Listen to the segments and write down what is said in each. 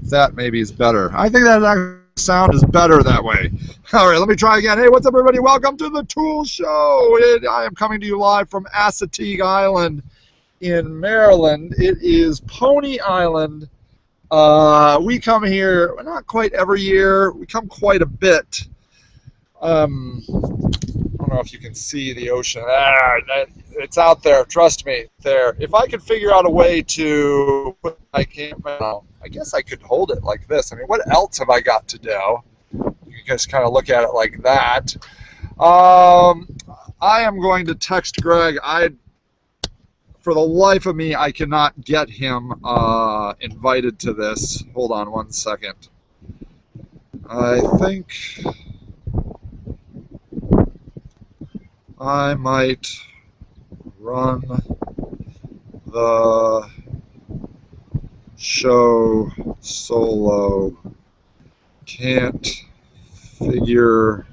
That maybe is better. I think that sound is better that way. All right, let me try again. Hey, what's up, everybody? Welcome to the Tool Show. I am coming to you live from Assateague Island in Maryland. It is Pony Island. We come here not quite every year. We come quite a bit. I don't know if you can see the ocean. It's out there. Trust me, there. If I could figure out a way to put my camera, I guess I could hold it like this. I mean, what else have I got to do? You can just kind of look at it like that. I am going to text Greg. For the life of me, I cannot get him invited to this. Hold on one second. I think I might run the show solo. Can't figure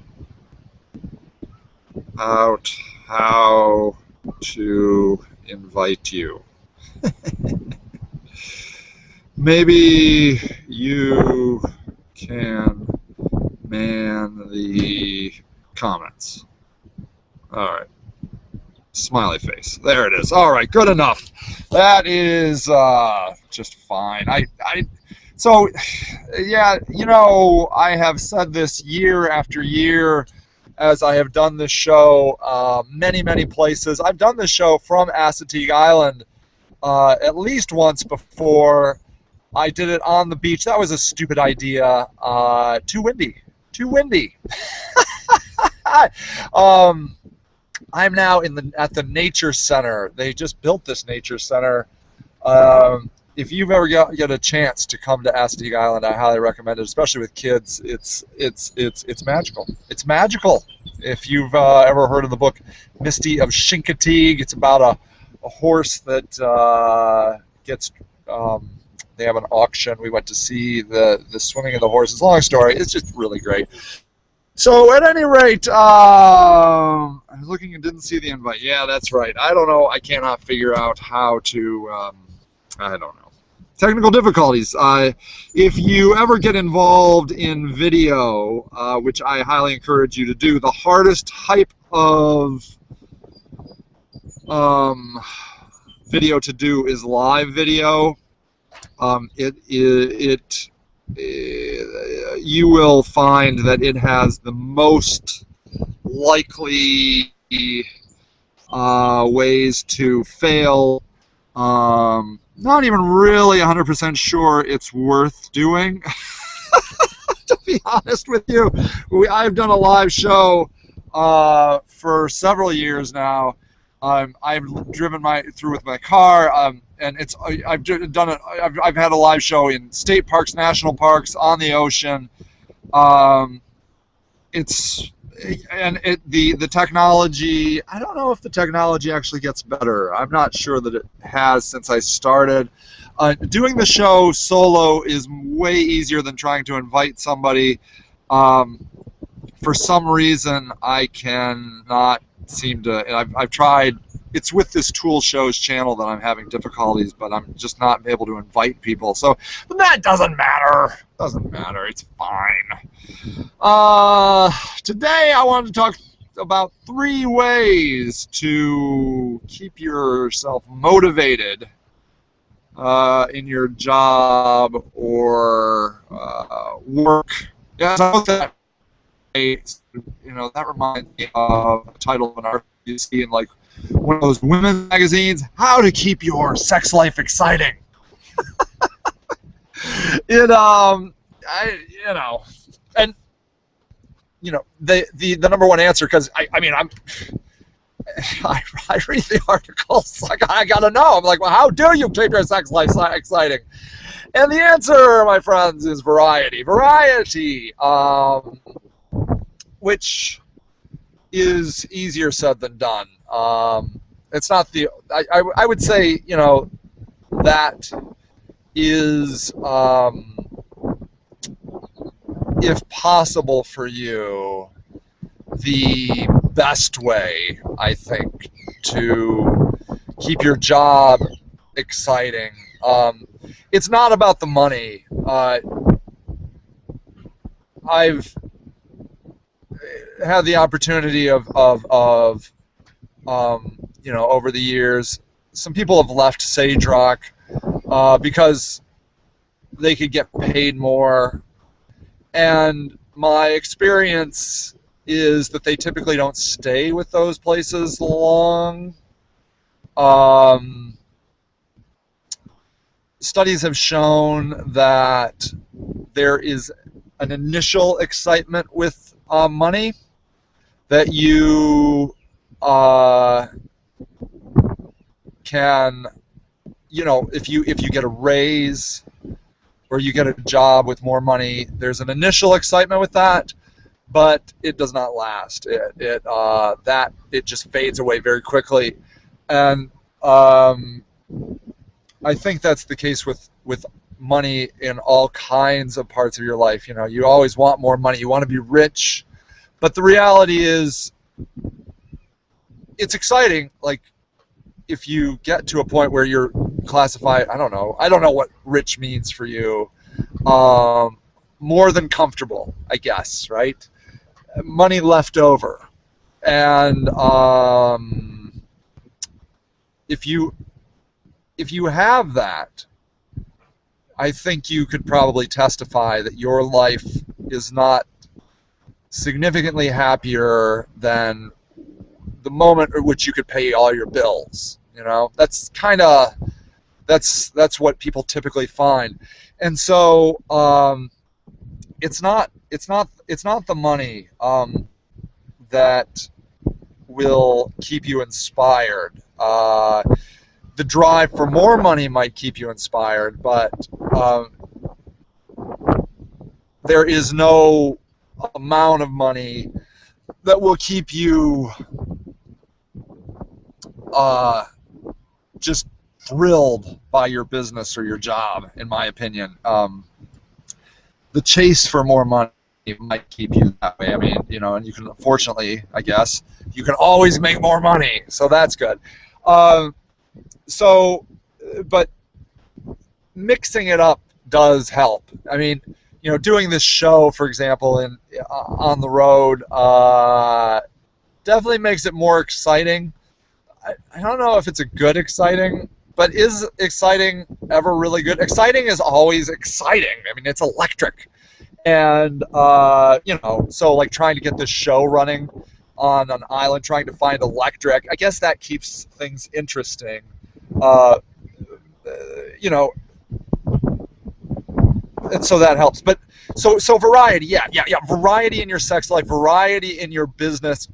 out how to invite you. Maybe you can man the comments. All right. Smiley face. There it is. All right. Good enough. That is just fine. So, yeah, you know, I have said this year after year as I have done this show many, many places. I've done this show from Assateague Island at least once before. I did it on the beach. That was a stupid idea. Too windy. Too windy. I'm now at the Nature Center. They just built this Nature Center. If you've ever get a chance to come to Assateague Island, I highly recommend it, especially with kids. It's magical. It's magical. If you've ever heard of the book Misty of Chincoteague, it's about a horse that gets. They have an auction. We went to see the swimming of the horses. Long story. It's just really great. So at any rate, I was looking and didn't see the invite. Yeah, that's right. I don't know. I cannot figure out how to. I don't know. Technical difficulties. If you ever get involved in video, which I highly encourage you to do, the hardest type of video to do is live video. You will find that it has the most likely ways to fail. Not even really 100% sure it's worth doing. To be honest with you, I've done a live show for several years now. I've driven through with my car, and I've done it. I've had a live show in state parks, national parks, on the ocean. The technology. I don't know if the technology actually gets better. I'm not sure that it has since I started. Doing the show solo is way easier than trying to invite somebody. For some reason, I cannot seem to. I've tried. It's with this Tool Shows channel that I'm having difficulties, but I'm just not able to invite people. So, but that doesn't matter. Doesn't matter. It's fine. Today I wanted to talk about 3 ways to keep yourself motivated in your job or work. Yeah, so that reminds me of the title of an article you see in like one of those women's magazines, How to Keep Your Sex Life Exciting. The number one answer, because I read the articles, like I gotta know. I'm like, well, how do you keep your sex life exciting? And the answer, my friends, is variety. Variety, which is easier said than done. It's not the. I would say, that is, if possible for you, the best way, I think, to keep your job exciting. It's not about the money. I've had the opportunity of over the years, some people have left Sage Rock because they could get paid more, and my experience is that they typically don't stay with those places long. Studies have shown that there is an initial excitement with money that you can, if you get a raise or you get a job with more money, there's an initial excitement with that, but it does not last. It just fades away very quickly, and I think that's the case with money in all kinds of parts of your life. You always want more money. You want to be rich, but the reality is, it's exciting. Like, if you get to a point where you're classified, I don't know what rich means for you. More than comfortable, I guess, right? Money left over, and if you have that, I think you could probably testify that your life is not significantly happier than the moment at which you could pay all your bills. That's what people typically find, and so it's not the money that will keep you inspired. The drive for more money might keep you inspired, but there is no amount of money that will keep you just thrilled by your business or your job, in my opinion. The chase for more money might keep you that way. I mean, and you can, fortunately, I guess, you can always make more money, so that's good. But mixing it up does help. I mean, doing this show, for example, on the road, definitely makes it more exciting. I don't know if it's a good exciting, but is exciting ever really good? Exciting is always exciting. I mean, it's electric. And, so like trying to get this show running on an island, trying to find electric, I guess that keeps things interesting. And so that helps. But so variety, yeah, variety in your sex life, variety in your business,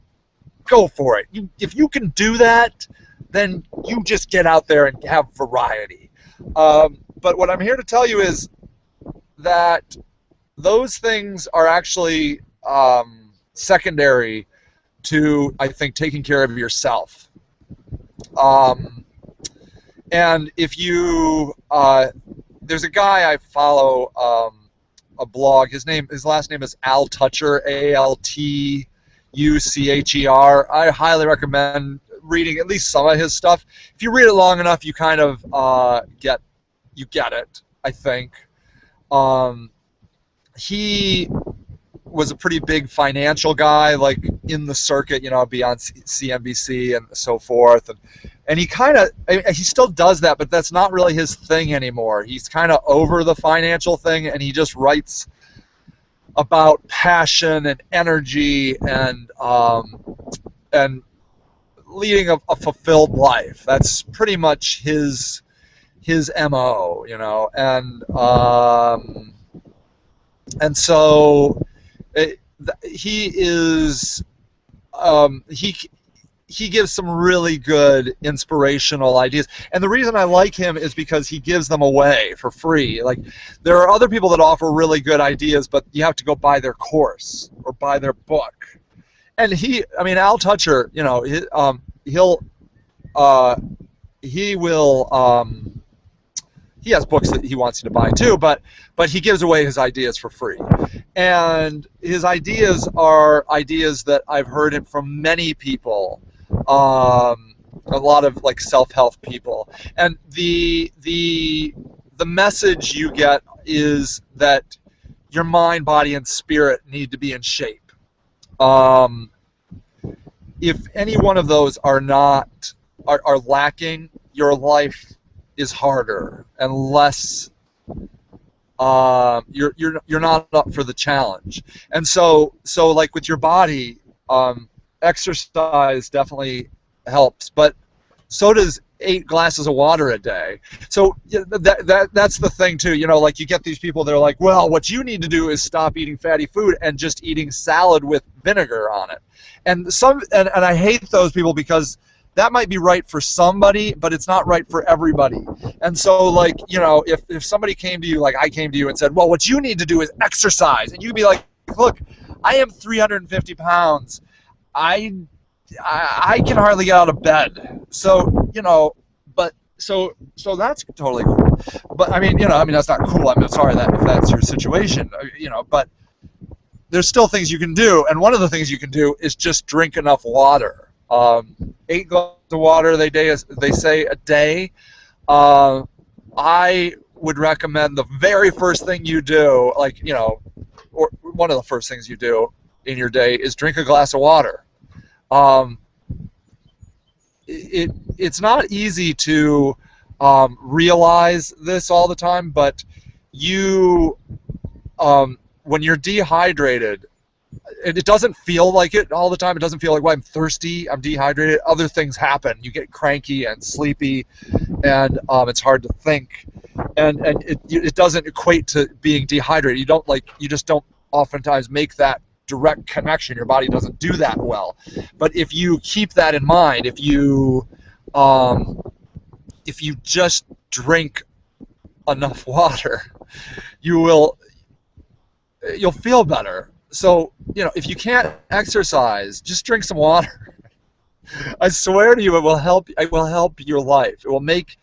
go for it. If you can do that, then you just get out there and have variety. But what I'm here to tell you is that those things are actually secondary to, I think, taking care of yourself. And if you, there's a guy I follow, a blog. His last name is Al Toucher, Altucher. I highly recommend reading at least some of his stuff. If you read it long enough, you kind of get it, I think. He was a pretty big financial guy, like in the circuit, be on CNBC and so forth, and he he still does that, but that's not really his thing anymore. He's kind of over the financial thing, and he just writes about passion and energy and leading a fulfilled life. That's pretty much his MO, and so he is he gives some really good inspirational ideas, and the reason I like him is because he gives them away for free. Like, there are other people that offer really good ideas, but you have to go buy their course or buy their book. And Al Toucher, he has books that he wants you to buy too, but he gives away his ideas for free. And his ideas are ideas that I've heard it from many people, a lot of like self-help people, and the message you get is that your mind, body, and spirit need to be in shape. If any one of those are lacking, your life is harder and less. You're not up for the challenge, and so like with your body, exercise definitely helps, but so does 8 glasses of water a day. So that's the thing too. You know, like you get these people, they're like, well, what you need to do is stop eating fatty food and just eating salad with vinegar on it. And I hate those people because that might be right for somebody, but it's not right for everybody. And so, like, you know, if somebody came to you, like I came to you and said, well, what you need to do is exercise, and you'd be like, look, I am 350 pounds. I can hardly get out of bed. So, you know, but so that's totally cool. But I mean, you know, that's not cool. I'm sorry if that's your situation, you know, but there's still things you can do, and one of the things you can do is just drink enough water. 8 glasses of water they say a day. I would recommend the very first thing you do, like, you know, or one of the first things you do in your day is drink a glass of water. It's not easy to realize this all the time, but when you're dehydrated, it doesn't feel like it all the time. It doesn't feel like, well, I'm thirsty, I'm dehydrated. Other things happen. You get cranky and sleepy, and it's hard to think, and it doesn't equate to being dehydrated. You just don't oftentimes make that direct connection. Your body doesn't do that well. But if you keep that in mind, if you just drink enough water, you'll feel better. So, you know, if you can't exercise, just drink some water. I swear to you, it will help your life. It will make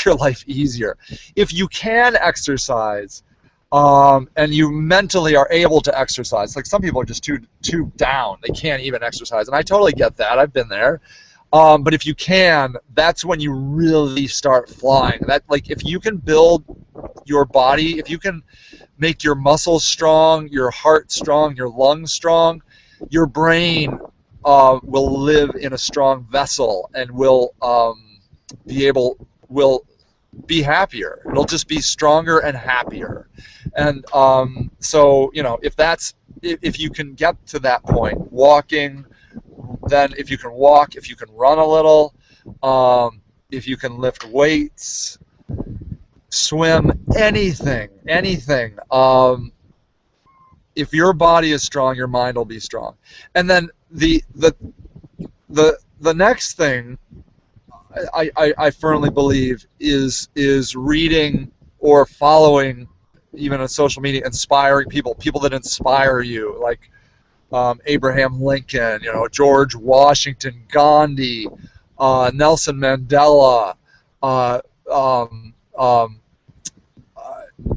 your life easier. If you can exercise, and you mentally are able to exercise, like some people are just too down, they can't even exercise, and I totally get that. I've been there. But if you can, that's when you really start flying. That, like, if you can build your body, if you can make your muscles strong, your heart strong, your lungs strong, your brain will live in a strong vessel and will be happier. It'll just be stronger and happier. And so, you know, if you can get to that point, walking, then if you can walk, if you can run a little, if you can lift weights, swim, anything. If your body is strong, your mind will be strong. And then the next thing I firmly believe is reading or following, even on social media, inspiring people that inspire you, like Abraham Lincoln, you know, George Washington, Gandhi, Nelson Mandela,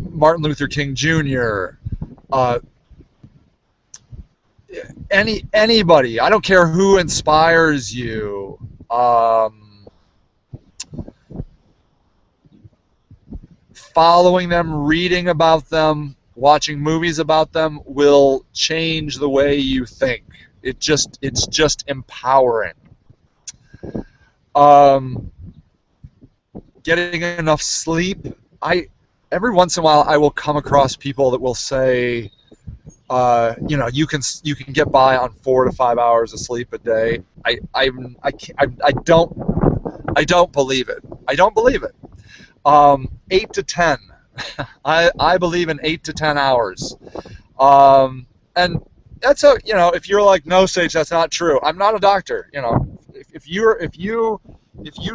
Martin Luther King Jr., anybody. I don't care who inspires you. Following them, reading about them, watching movies about them will change the way you think. It's just empowering. Getting enough sleep. Every once in a while I will come across people that will say, you know, you can get by on 4 to 5 hours of sleep a day. I don't believe it. I don't believe it. 8 to 10. I believe in 8 to 10 hours. And that's you know, if you're like, no, Sage, that's not true. I'm not a doctor. You know, if you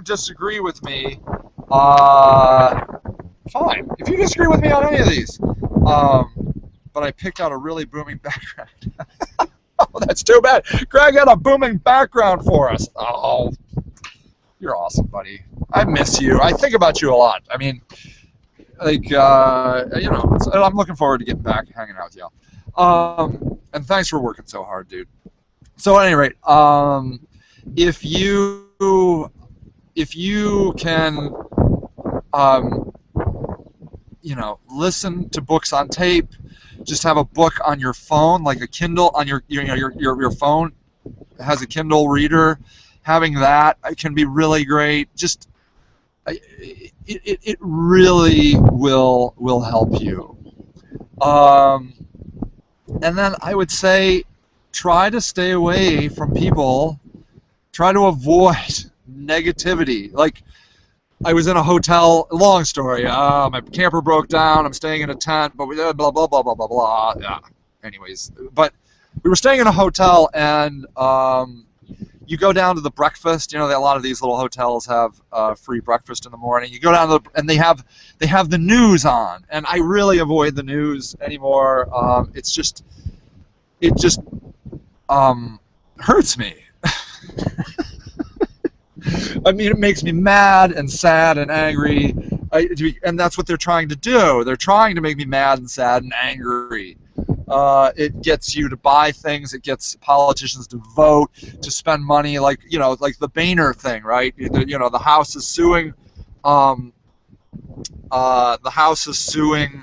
disagree with me, fine. If you disagree with me on any of these, but I picked out a really booming background. Oh, that's too bad. Greg had a booming background for us. Oh, you're awesome, buddy. I miss you. I think about you a lot. I mean, like, you know, I'm looking forward to getting back and hanging out with y'all. And thanks for working so hard, dude. So at any rate, if you can, listen to books on tape, just have a book on your phone, like a Kindle on your phone has a Kindle reader. Having that can be really great. Just it really will help you. And then I would say try to stay away from people. Try to avoid negativity. Like, I was in a hotel, long story, my camper broke down, I'm staying in a tent, but blah, blah, blah, blah, blah, blah. Yeah. Anyways, but we were staying in a hotel, and you go down to the breakfast. A lot of these little hotels have free breakfast in the morning. You go down and they have the news on, and I really avoid the news anymore. It just hurts me. I mean, it makes me mad and sad and angry, and that's what they're trying to do. They're trying to make me mad and sad and angry. It gets you to buy things. It gets politicians to vote, to spend money, like the Boehner thing, right? The House is suing. The House is suing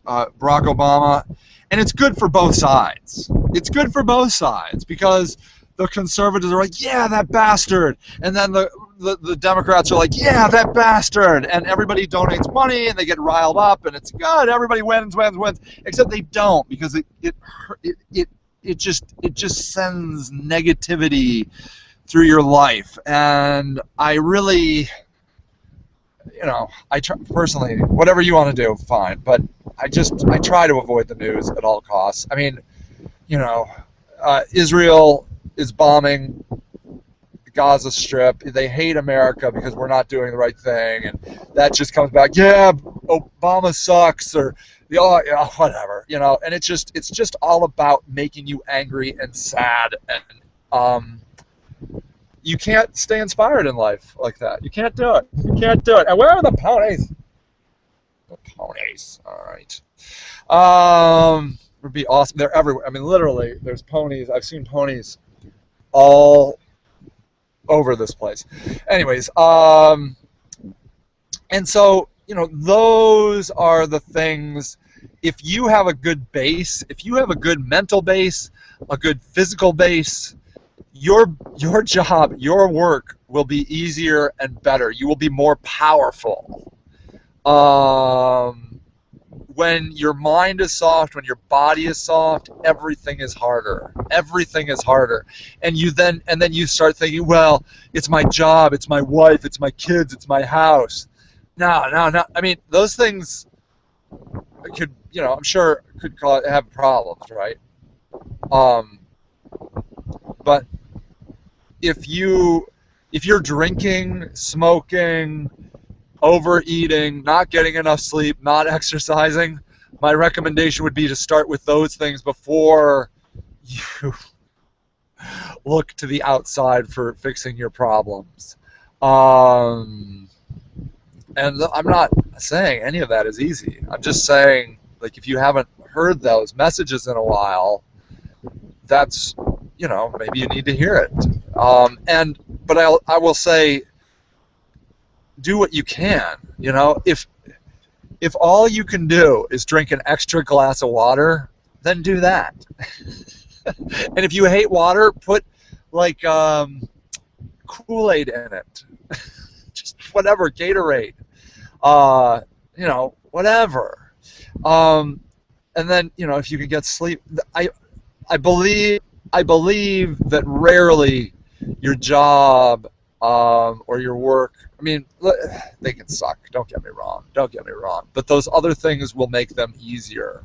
Barack Obama, and it's good for both sides. It's good for both sides because the conservatives are like, yeah, that bastard, and then the Democrats are like, yeah, that bastard, and everybody donates money and they get riled up and it's good, everybody wins, except they don't, because it just sends negativity through your life. And I really, I try, personally, whatever you want to do, fine, but I try to avoid the news at all costs. I mean, Israel is bombing the Gaza Strip. They hate America because we're not doing the right thing, and that just comes back. Yeah, Obama sucks, or whatever, And it's just all about making you angry and sad, and you can't stay inspired in life like that. You can't do it. You can't do it. And where are the ponies? The ponies. All right. Would be awesome. They're everywhere. I mean, literally, there's ponies. I've seen ponies all over this place. Anyways, and so, those are the things. If you have a good base, if you have a good mental base, a good physical base, your job, your work will be easier and better. You will be more powerful. When your mind is soft, when your body is soft, everything is harder. Everything is harder. And then you start thinking, well, it's my job, it's my wife, it's my kids, it's my house. No. I mean, those things could, I'm sure could have problems, right? But if you're drinking, smoking, overeating, not getting enough sleep, not exercising, my recommendation would be to start with those things before you look to the outside for fixing your problems. And I'm not saying any of that is easy. I'm just saying, like, if you haven't heard those messages in a while, that's, maybe you need to hear it. But I will say, do what you can. If all you can do is drink an extra glass of water, then do that. And if you hate water, put like Kool-Aid in it. Just whatever, Gatorade. Whatever. And then, if you can get sleep, I believe that rarely your job or your work, I mean, they can suck. Don't get me wrong. But those other things will make them easier.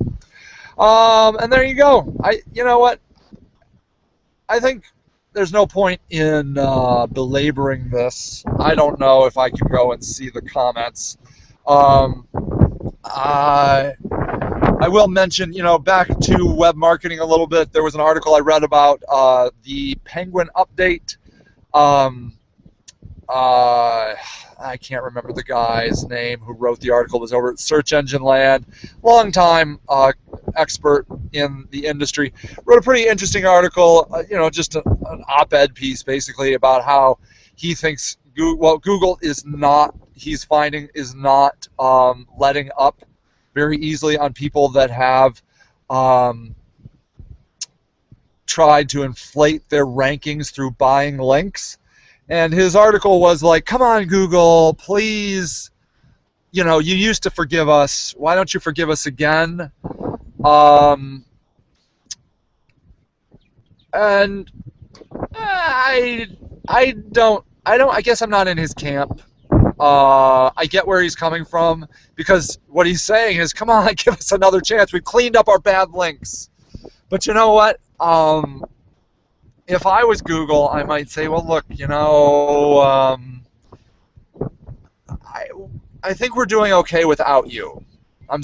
And there you go. You know what? I think there's no point in belaboring this. I don't know if I can go and see the comments. I will mention, back to web marketing a little bit. There was an article I read about the Penguin update. I can't remember the guy's name who wrote the article. It was over at Search Engine Land. Long time expert in the industry, wrote a pretty interesting article, just an op-ed piece basically about how he thinks Google is not, he's finding, is not letting up very easily on people that have tried to inflate their rankings through buying links. And his article was like, come on, Google, please, you used to forgive us. Why don't you forgive us again? And I guess I'm not in his camp. I get where he's coming from, because what he's saying is, come on, give us another chance. We've cleaned up our bad links. But you know what? If I was Google, I might say, well, look, I think we're doing okay without you. I'm